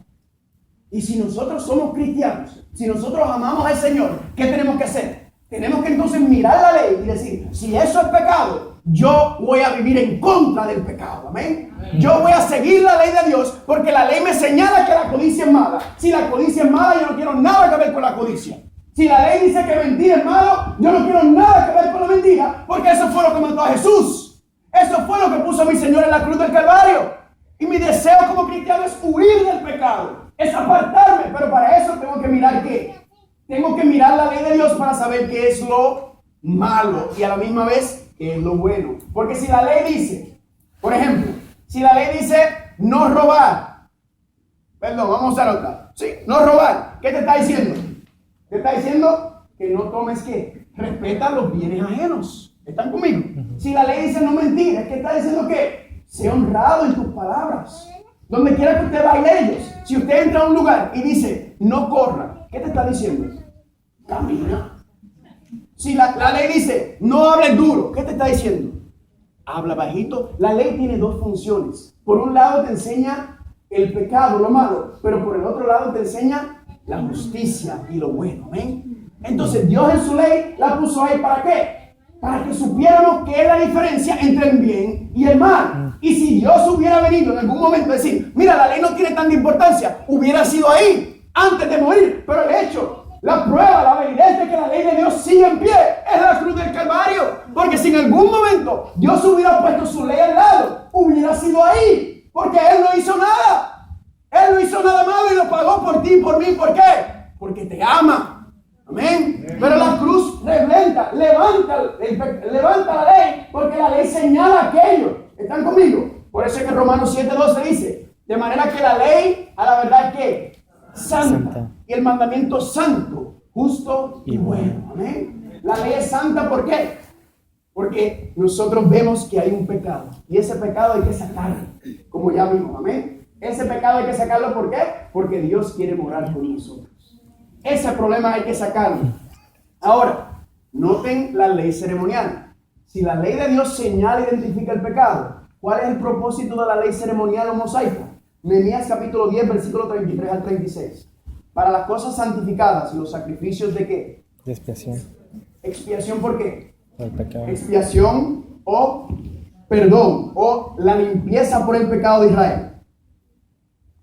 [SPEAKER 1] Y si nosotros somos cristianos, si nosotros amamos al Señor, ¿qué tenemos que hacer? Tenemos que entonces mirar la ley y decir: si eso es pecado, yo voy a vivir en contra del pecado. ¿Amén? Yo voy a seguir la ley de Dios porque la ley me señala que la codicia es mala. Si la codicia es mala, yo no quiero nada que ver con la codicia. Si la ley dice que mentir es malo, yo no quiero nada que ver con la mentira, porque eso fue lo que mató a Jesús. Eso fue lo que puso puso mi Señor en la cruz del Calvario. Y mi deseo como cristiano es huir del pecado, es apartarme. Pero para eso tengo que mirar ¿qué? Tengo que mirar la ley de Dios para saber qué es lo malo y a la misma vez qué es lo bueno. Porque si la ley dice, por ejemplo, si la ley dice no robar, perdón, vamos a usar otra. Sí, no robar. ¿Qué te está diciendo? Te está diciendo que no tomes ¿qué? Respeta los bienes ajenos. ¿Están conmigo? Si la ley dice no mentir, ¿qué está diciendo qué? Sé honrado en tus palabras. Donde quiera que usted vaya ellos. Si usted entra a un lugar y dice no corra, ¿qué te está diciendo? Camina. Si la ley dice no hables duro, ¿qué te está diciendo? Habla bajito. La ley tiene dos funciones. Por un lado te enseña el pecado, lo malo, pero por el otro lado te enseña la justicia y lo bueno. ¿Ven? Entonces Dios en su ley la puso ahí ¿para qué? Para que supiéramos qué es la diferencia entre el bien y el mal. Y si Dios hubiera venido en algún momento a decir, mira, la ley no tiene tanta importancia, hubiera sido ahí antes de morir. Pero el hecho, la prueba, la evidencia de que la ley de Dios sigue en pie es la cruz del Calvario. Porque si en algún momento Dios hubiera puesto su ley al lado, hubiera sido ahí. Porque Él no hizo nada. Él no hizo nada malo y lo pagó por ti y por mí. ¿Por qué? Porque te ama. Amén. Pero la cruz levanta la ley, porque la ley señala aquello. ¿Están conmigo? Por eso es que Romanos 7:12 dice, de manera que la ley a la verdad es que santa. Y el mandamiento santo, justo y bueno. Amén. La ley es santa, ¿por qué? Porque nosotros vemos que hay un pecado. Y ese pecado hay que sacarlo, como ya vimos. Amén. Ese pecado hay que sacarlo, ¿por qué? Porque Dios quiere morar con nosotros. Ese problema hay que sacarlo. Ahora, noten la ley ceremonial. Si la ley de Dios señala e identifica el pecado, ¿cuál es el propósito de la ley ceremonial o mosaica? Nehemías capítulo 10, versículo 33 al 36. Para las cosas santificadas y los sacrificios ¿de qué?
[SPEAKER 2] De expiación.
[SPEAKER 1] ¿Expiación por qué?
[SPEAKER 2] Por el pecado.
[SPEAKER 1] Expiación o perdón o la limpieza por el pecado de Israel.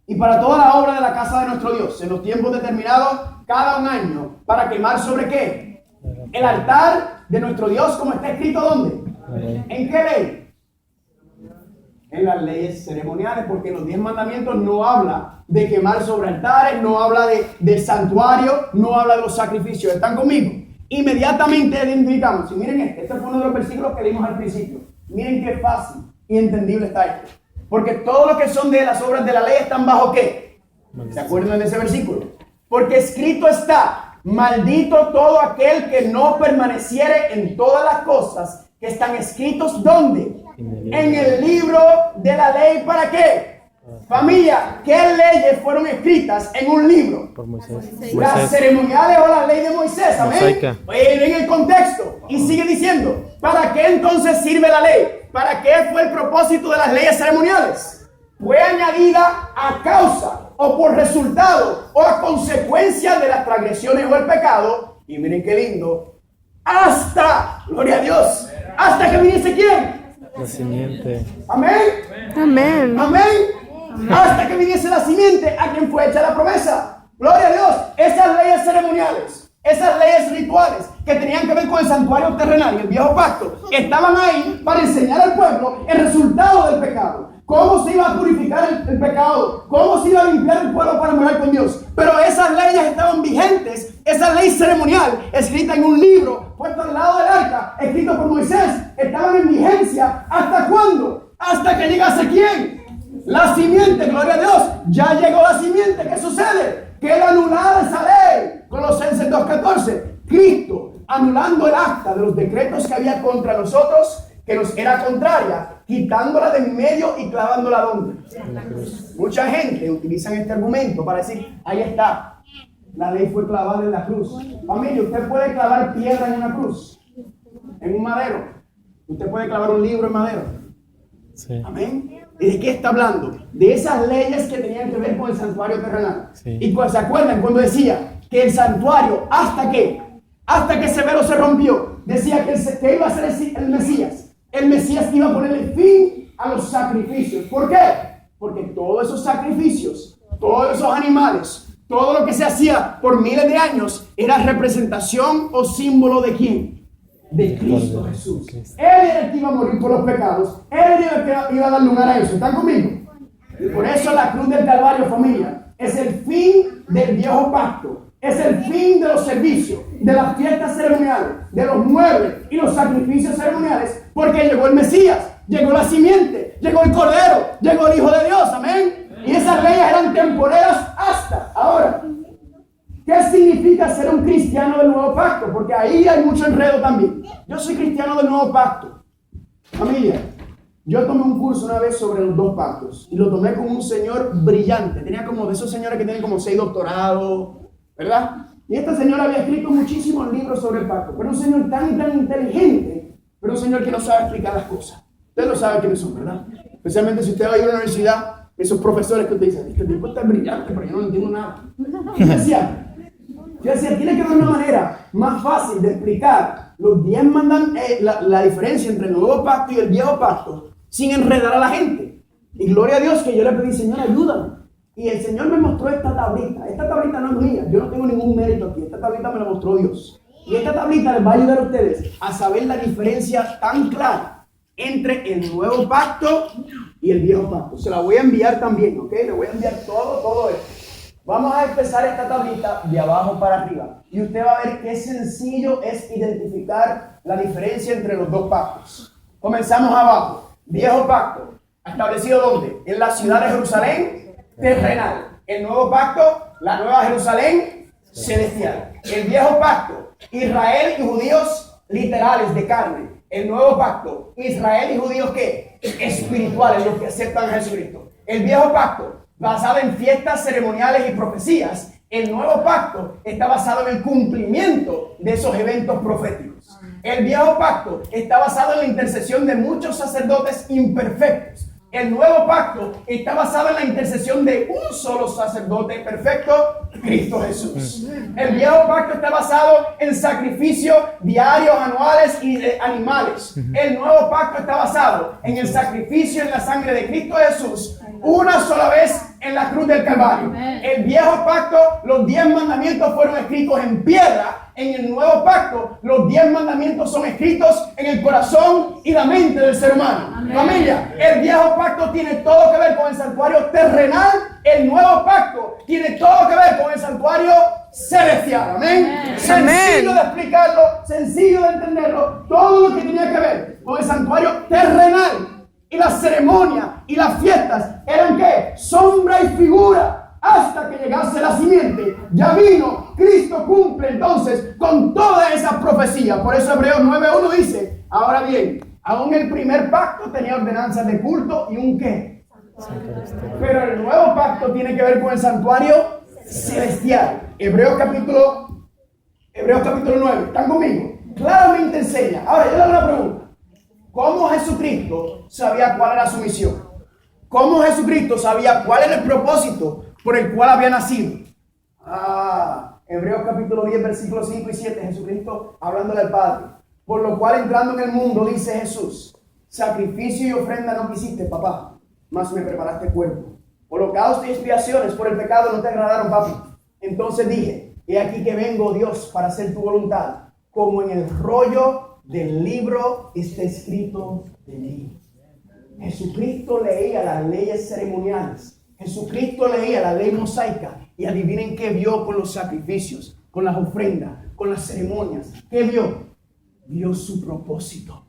[SPEAKER 1] Y para toda la obra de la casa de nuestro Dios, en los tiempos determinados, cada un año, para quemar ¿sobre qué? El altar de nuestro Dios, como está escrito ¿dónde? ¿En qué ley? En las leyes ceremoniales, porque en los 10 mandamientos no habla de quemar sobre altares, no habla del santuario, no habla de los sacrificios. ¿Están conmigo? Inmediatamente identificamos. Y miren este fue uno de los versículos que leímos al principio. Miren qué fácil y entendible está esto. Porque todo lo que son de las obras de la ley están bajo ¿qué? ¿Se acuerdan de ese versículo? Porque escrito está, maldito todo aquel que no permaneciere en todas las cosas que están escritos, ¿dónde? En el libro de la ley, ¿para qué? Familia, ¿qué leyes fueron escritas en un libro?
[SPEAKER 2] Por Moisés.
[SPEAKER 1] Las ceremoniales o la ley de Moisés, amén. En el contexto. Y sigue diciendo, ¿para qué entonces sirve la ley? ¿Para qué fue el propósito de las leyes ceremoniales? Fue añadida a causa o por resultado o a consecuencia de las transgresiones o el pecado. Y miren qué lindo. Hasta, gloria a Dios, hasta que viniese ¿quién?
[SPEAKER 2] La simiente.
[SPEAKER 1] Amén.
[SPEAKER 3] Amén.
[SPEAKER 1] Amén. Hasta que viniese la simiente a quien fue hecha la promesa. Gloria a Dios. Esas leyes ceremoniales, esas leyes rituales que tenían que ver con el santuario terrenal y el viejo pacto, estaban ahí para enseñar al pueblo el resultado del pecado. Cómo se iba a purificar el pecado, cómo se iba a limpiar el pueblo para morar con Dios. Pero esas leyes estaban vigentes, esa ley ceremonial escrita en un libro, puesto al lado del arca, escrito por Moisés, estaban en vigencia. ¿Hasta cuándo? Hasta que llegase ¿quién? La simiente, gloria a Dios. Ya llegó la simiente. ¿Qué sucede? Queda anulada esa ley. Colosenses 2:14. Cristo anulando el acta de los decretos que había contra nosotros, que nos era contraria, quitándola de en medio y clavándola ¿dónde? Mucha gente utiliza este argumento para decir, ahí está, la ley fue clavada en la cruz. Familia, usted puede clavar piedra en una cruz, en un madero. Usted puede clavar un libro en madero.
[SPEAKER 2] Sí.
[SPEAKER 1] Amén. ¿Y de qué está hablando? De esas leyes que tenían que ver con el santuario terrenal.
[SPEAKER 2] Sí.
[SPEAKER 1] Y ¿se acuerdan cuando decía que el santuario, hasta que Severo se rompió, decía que iba a ser el Mesías? El Mesías iba a ponerle fin a los sacrificios. ¿Por qué? Porque todos esos sacrificios, todos esos animales, todo lo que se hacía por miles de años era representación o símbolo de ¿quién? de Cristo Jesús. Él era el que iba a morir por los pecados. Él era el que iba a dar lugar a eso. ¿Están conmigo? Y por eso la cruz del Calvario, familia, es el fin del viejo pacto. Es el fin de los servicios, de las fiestas ceremoniales, de los muebles y los sacrificios ceremoniales, porque llegó el Mesías, llegó la simiente, llegó el Cordero, llegó el Hijo de Dios, amén. Y esas leyes eran temporeras hasta ahora. ¿Qué significa ser un cristiano del nuevo pacto? Porque ahí hay mucho enredo también. Yo soy cristiano del nuevo pacto. Familia, yo tomé un curso una vez sobre los dos pactos y lo tomé con un señor brillante. Tenía como de esos señores que tienen como 6 doctorados, ¿verdad? Y esta señora había escrito muchísimos libros sobre el pacto, pero un señor tan inteligente, pero un señor que no sabe explicar las cosas. Ustedes lo saben quiénes son, ¿verdad? Especialmente si usted va a ir a la universidad, esos profesores que usted dice, este tipo está brillante, pero yo no entiendo nada. Yo decía, tiene que haber una manera más fácil de explicar los 10 mandamientos, la diferencia entre el nuevo pacto y el viejo pacto, sin enredar a la gente. Y gloria a Dios que yo le pedí, Señor, ayúdame. Y el Señor me mostró esta tablita. Esta tablita no es mía, yo no tengo ningún mérito aquí. Esta tablita me la mostró Dios. Y esta tablita les va a ayudar a ustedes a saber la diferencia tan clara entre el nuevo pacto y el viejo pacto. Se la voy a enviar también, ¿ok? Le voy a enviar todo esto. Vamos a empezar esta tablita de abajo para arriba. Y usted va a ver qué sencillo es identificar la diferencia entre los dos pactos. Comenzamos abajo. Viejo pacto. ¿Establecido dónde? En la ciudad de Jerusalén terrenal. El nuevo pacto, la nueva Jerusalén celestial. El viejo pacto, Israel y judíos literales de carne. El nuevo pacto, Israel y judíos ¿qué? Espirituales, los que aceptan a Jesucristo. El viejo pacto, basado en fiestas ceremoniales y profecías. El nuevo pacto está basado en el cumplimiento de esos eventos proféticos. El viejo pacto está basado en la intercesión de muchos sacerdotes imperfectos. El nuevo pacto está basado en la intercesión de un solo sacerdote perfecto, Cristo Jesús. El viejo pacto está basado en sacrificios diarios, anuales y animales. El nuevo pacto está basado en el sacrificio en la sangre de Cristo Jesús, una sola vez en la cruz del Calvario. El viejo pacto, los 10 mandamientos fueron escritos en piedra. En el nuevo pacto, los 10 mandamientos son escritos en el corazón y la mente del ser humano. Amén. Familia, el viejo pacto tiene todo que ver con el santuario terrenal. El nuevo pacto tiene todo que ver con el santuario celestial. Amén. Amén. Sencillo de explicarlo, sencillo de entenderlo. Todo lo que tenía que ver con el santuario terrenal. Y las ceremonias y las fiestas eran ¿qué? Sombra y figura. Hasta que llegase la simiente, ya vino, Cristo cumple entonces con toda esa profecía. Por eso Hebreos 9:1 dice, ahora bien, aún el primer pacto tenía ordenanzas de culto y un ¿qué? Pero el nuevo pacto tiene que ver con el santuario celestial. Hebreos capítulo 9, ¿están conmigo? Claramente enseña. Ahora yo le hago una pregunta. ¿Cómo Jesucristo sabía cuál era su misión? ¿Cómo Jesucristo sabía cuál era el propósito por el cual había nacido? Hebreos capítulo 10, versículos 5 y 7, Jesucristo hablándole al Padre. Por lo cual entrando en el mundo, dice Jesús, sacrificio y ofrenda no quisiste, papá, mas me preparaste cuerpo. Holocausto y expiaciones por el pecado no te agradaron, papi. Entonces dije, he aquí que vengo, Dios, para hacer tu voluntad, como en el rollo del libro está escrito de mí. Jesucristo leía las leyes ceremoniales. Jesucristo leía la ley mosaica y adivinen qué vio con los sacrificios, con las ofrendas, con las ceremonias. ¿Qué vio? Vio su propósito.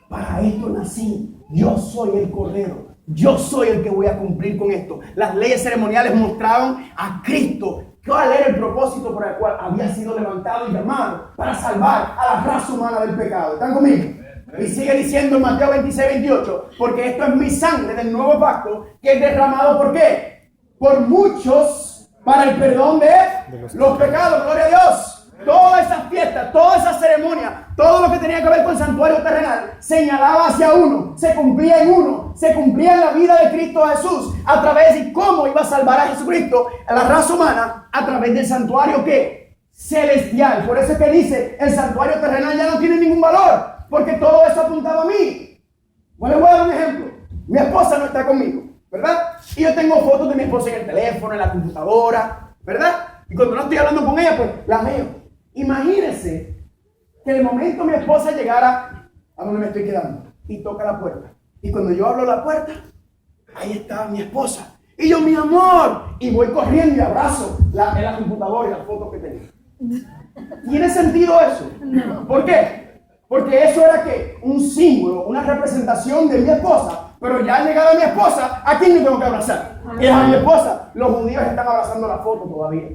[SPEAKER 1] Para esto nací. Yo soy el Cordero. Yo soy el que voy a cumplir con esto. Las leyes ceremoniales mostraban a Cristo. ¿Cuál era el propósito por el cual había sido levantado y llamado? Para salvar a la raza humana del pecado. ¿Están conmigo? Y sigue diciendo en Mateo 26:28, porque esto es mi sangre del nuevo pacto, que es derramado ¿por qué? Por muchos para el perdón de los pecados. Gloria a Dios. Todas esas fiestas, todas esas ceremonias, todo lo que tenía que ver con el santuario terrenal señalaba hacia uno, se cumplía en uno, se cumplía en la vida de Cristo Jesús a través de cómo iba a salvar a Jesucristo, a la raza humana, a través del santuario ¿qué? Celestial. Por eso es que dice, el santuario terrenal ya no tiene ningún valor. Porque todo eso apuntaba a mí. Bueno, les voy a dar un ejemplo. Mi esposa no está conmigo, ¿verdad? Y yo tengo fotos de mi esposa en el teléfono, en la computadora, ¿verdad? Y cuando no estoy hablando con ella, pues la veo. Imagínense que de momento mi esposa llegara a donde me estoy quedando y toca la puerta. Y cuando yo abro la puerta, ahí estaba mi esposa. Y yo, mi amor, y voy corriendo y abrazo en la computadora y las fotos que tenía. ¿Tiene sentido eso? No. ¿Por qué? Porque eso era que un símbolo, una representación de mi esposa. Pero ya al llegar a mi esposa, ¿a quién me tengo que abrazar? Es a mi esposa. Los judíos están abrazando la foto todavía.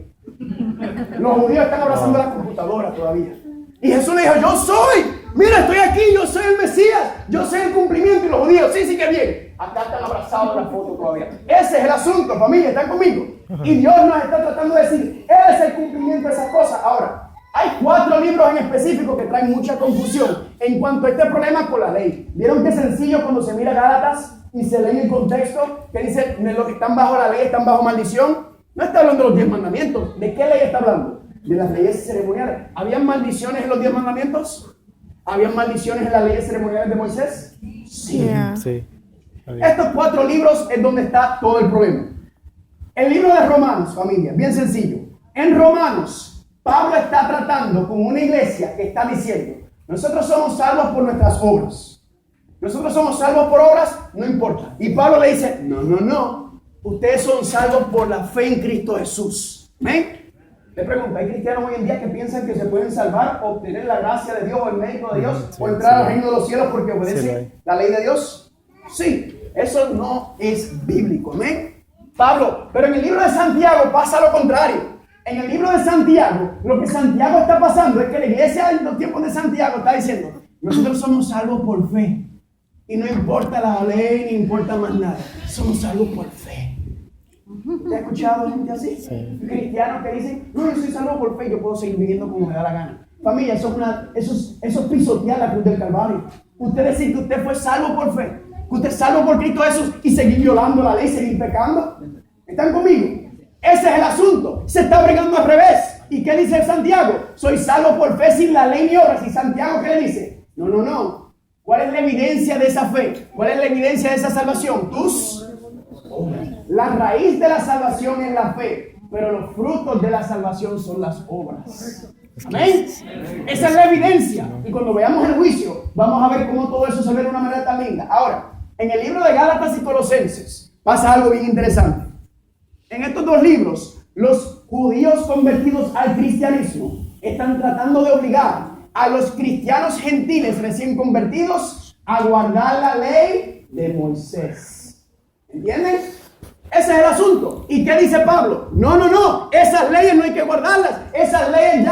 [SPEAKER 1] Los judíos están abrazando la computadora todavía. Y Jesús le dijo, yo soy. Mira, estoy aquí, yo soy el Mesías. Yo soy el cumplimiento. Y los judíos, sí, que bien. Acá están abrazados en la foto todavía. Ese es el asunto, familia, ¿están conmigo? Y Dios nos está tratando de decir, Él es el cumplimiento de esas cosas. Ahora, hay 4 libros en específico que traen mucha confusión en cuanto a este problema con la ley. ¿Vieron qué sencillo cuando se mira Gálatas y se lee el contexto que dice de los que están bajo la ley están bajo maldición? No está hablando de los 10 mandamientos. ¿De qué ley está hablando? De las leyes ceremoniales. ¿Habían maldiciones en los 10 mandamientos? ¿Habían maldiciones en las leyes ceremoniales de Moisés? Sí.
[SPEAKER 2] Yeah. Sí.
[SPEAKER 1] Estos 4 libros es donde está todo el problema. El libro de Romanos, familia, bien sencillo. En Romanos, Pablo está tratando con una iglesia que está diciendo, nosotros somos salvos por nuestras obras. Nosotros somos salvos por obras, no importa. Y Pablo le dice, no. Ustedes son salvos por la fe en Cristo Jesús. ¿Ven? Le pregunto, ¿hay cristianos hoy en día que piensan que se pueden salvar, obtener la gracia de Dios o el mérito de Dios, o entrar al reino de los cielos porque obedecen la ley de Dios? Sí, eso no es bíblico. ¿Amén? Pablo, pero en el libro de Santiago pasa lo contrario. En el libro de Santiago, lo que Santiago está pasando es que la iglesia en los tiempos de Santiago está diciendo, nosotros somos salvos por fe. Y no importa la ley, ni importa más nada. Somos salvos por fe. ¿Te has escuchado gente así? Sí. Cristianos que dicen, no, yo soy salvo por fe, yo puedo seguir viviendo como me da la gana. Familia, eso es pisotear la cruz del Calvario. Usted decir que usted fue salvo por fe, que usted es salvo por Cristo Jesús y seguir violando la ley, seguir pecando. ¿Están conmigo? Ese es el asunto. Se está bregando al revés. ¿Y qué dice Santiago? Soy salvo por fe sin la ley ni obras. ¿Y Santiago qué le dice? No. ¿Cuál es la evidencia de esa fe? ¿Cuál es la evidencia de esa salvación? Tus obras. La raíz de la salvación es la fe, pero los frutos de la salvación son las obras. ¿Amén? Esa es la evidencia. Y cuando veamos el juicio, vamos a ver cómo todo eso se ve de una manera tan linda. Ahora, en el libro de Gálatas y Colosenses pasa algo bien interesante. En estos 2 libros, los judíos convertidos al cristianismo están tratando de obligar a los cristianos gentiles recién convertidos a guardar la ley de Moisés. ¿Entienden? Ese es el asunto. ¿Y qué dice Pablo? No. Esas leyes no hay que guardarlas. Esas leyes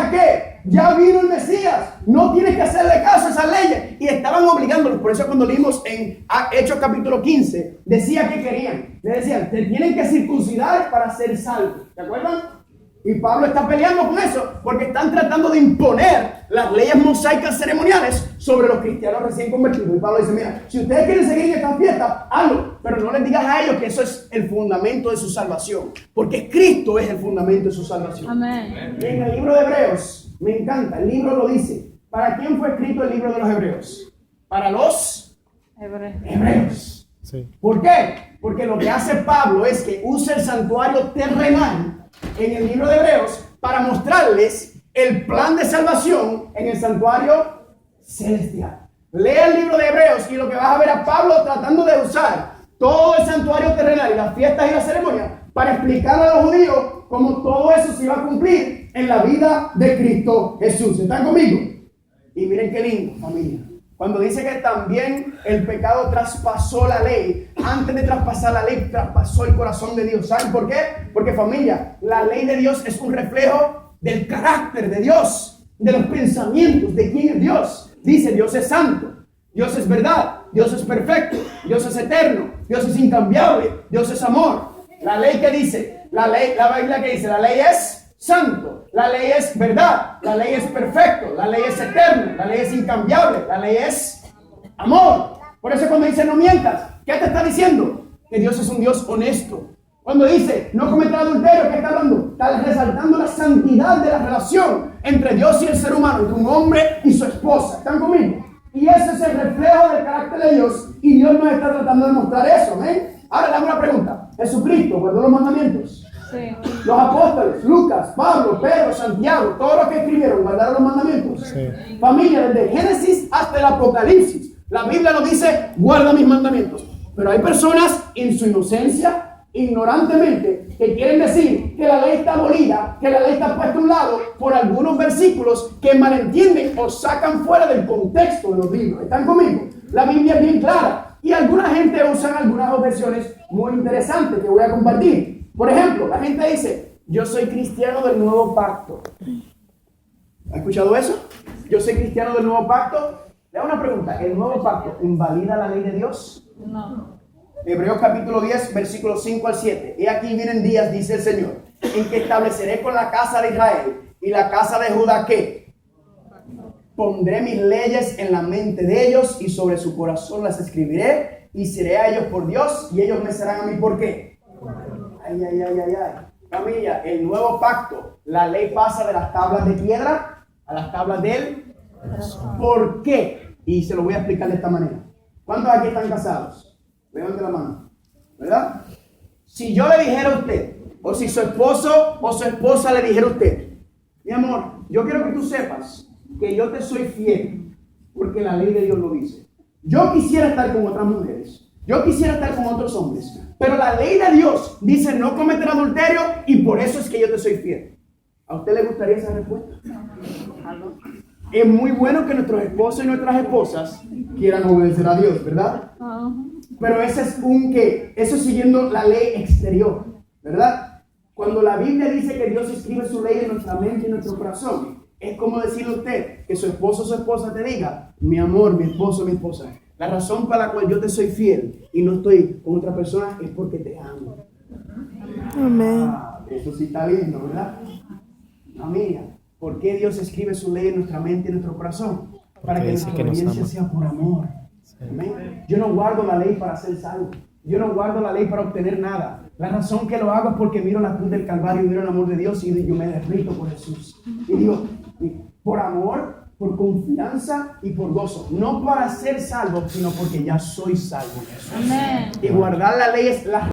[SPEAKER 1] ya vino el Mesías. No tienes que hacerle caso a esas leyes. Y estaban obligándolos. Por eso cuando leímos en Hechos capítulo 15, decía que querían. Le decían, te tienen que circuncidar para ser salvo. ¿Te acuerdan? Y Pablo está peleando con eso porque están tratando de imponer las leyes mosaicas ceremoniales sobre los cristianos recién convertidos. Y Pablo dice, mira, si ustedes quieren seguir en esta fiesta, hazlo, pero no les digas a ellos que eso es el fundamento de su salvación, porque Cristo es el fundamento de su salvación. Amén. Y en el libro de Hebreos, me encanta, el libro lo dice. ¿Para quién fue escrito el libro de los Hebreos? Para los hebreos. Sí. ¿Por qué? Porque lo que hace Pablo es que usa el santuario terrenal en el libro de Hebreos para mostrarles el plan de salvación en el santuario celestial. Lea el libro de Hebreos y lo que vas a ver a Pablo tratando de usar todo el santuario terrenal y las fiestas y las ceremonias para explicar a los judíos cómo todo eso se iba a cumplir en la vida de Cristo Jesús. ¿Están conmigo? Y miren qué lindo, familia. Cuando dice que también el pecado traspasó la ley, antes de traspasar la ley, traspasó el corazón de Dios. ¿Saben por qué? Porque, familia, la ley de Dios es un reflejo del carácter de Dios, de los pensamientos, de quién es Dios. Dice, Dios es santo, Dios es verdad, Dios es perfecto, Dios es eterno, Dios es incambiable, Dios es amor. La ley que dice, la Biblia que dice, la ley es santo, la ley es verdad, la ley es perfecto, la ley es eterno, la ley es incambiable, la ley es amor. Por eso cuando dice no mientas, ¿qué te está diciendo? Que Dios es un Dios honesto. Cuando dice no cometerás adulterio, ¿qué está hablando? Está resaltando la santidad de la relación entre Dios y el ser humano, entre un hombre y su esposa. ¿Están conmigo? Y ese es el reflejo del carácter de Dios y Dios nos está tratando de mostrar eso. ¿eh? Ahora le hago una pregunta. ¿Jesucristo guardó los mandamientos? Sí. Los apóstoles, Lucas, Pablo, Pedro, Santiago, todos los que escribieron, guardaron los mandamientos.
[SPEAKER 2] Sí.
[SPEAKER 1] Familia, desde Génesis hasta el Apocalipsis, la Biblia nos dice, guarda mis mandamientos. Pero hay personas en su inocencia, ignorantemente, que quieren decir que la ley está abolida, que la ley está puesta a un lado por algunos versículos que malentienden o sacan fuera del contexto de los libros. ¿Están conmigo? La Biblia es bien clara. Y alguna gente usa algunas objeciones muy interesantes que voy a compartir. Por ejemplo, la gente dice, yo soy cristiano del nuevo pacto. ¿Ha escuchado eso? Yo soy cristiano del nuevo pacto. Le hago una pregunta. ¿El nuevo pacto invalida la ley de Dios?
[SPEAKER 3] No.
[SPEAKER 1] Hebreos capítulo 10, versículos 5 al 7. Y aquí vienen días, dice el Señor, en que estableceré con la casa de Israel y la casa de Judá que pondré mis leyes en la mente de ellos y sobre su corazón las escribiré y seré a ellos por Dios y ellos me serán a mí por qué. Ay, ay, ay, ay, ay. Familia, el nuevo pacto, la ley pasa de las tablas de piedra a las tablas del ¿por qué? Y se lo voy a explicar de esta manera. ¿Cuántos aquí están casados? Levante la mano, ¿verdad? Si yo le dijera a usted, o si su esposo o su esposa le dijera a usted, mi amor, yo quiero que tú sepas que yo te soy fiel, porque la ley de Dios lo dice. Yo quisiera estar con otras mujeres, yo quisiera estar con otros hombres, pero la ley de Dios dice no cometer adulterio y por eso es que yo te soy fiel. ¿A usted le gustaría esa respuesta? Es muy bueno que nuestros esposos y nuestras esposas quieran obedecer a Dios, ¿verdad? Pero ese es eso es siguiendo la ley exterior, ¿verdad? Cuando la Biblia dice que Dios escribe su ley en nuestra mente y en nuestro corazón, es como decirle a usted que su esposo o su esposa te diga, mi amor, mi esposo, mi esposa, la razón para la cual yo te soy fiel y no estoy con otra persona es porque te amo.
[SPEAKER 4] Amén.
[SPEAKER 1] Eso sí está lindo, ¿verdad? Amiga, ¿por qué Dios escribe su ley en nuestra mente y en nuestro corazón? Para que nuestra obediencia sea por amor. Amén. Yo no guardo la ley para ser salvo. Yo no guardo la ley para obtener nada. La razón que lo hago es porque miro la cruz del Calvario y miro el amor de Dios y yo me derrito por Jesús. Y digo, por amor, por confianza y por gozo. No para ser salvo, sino porque ya soy salvo.
[SPEAKER 3] Amén.
[SPEAKER 1] Y guardar la ley es la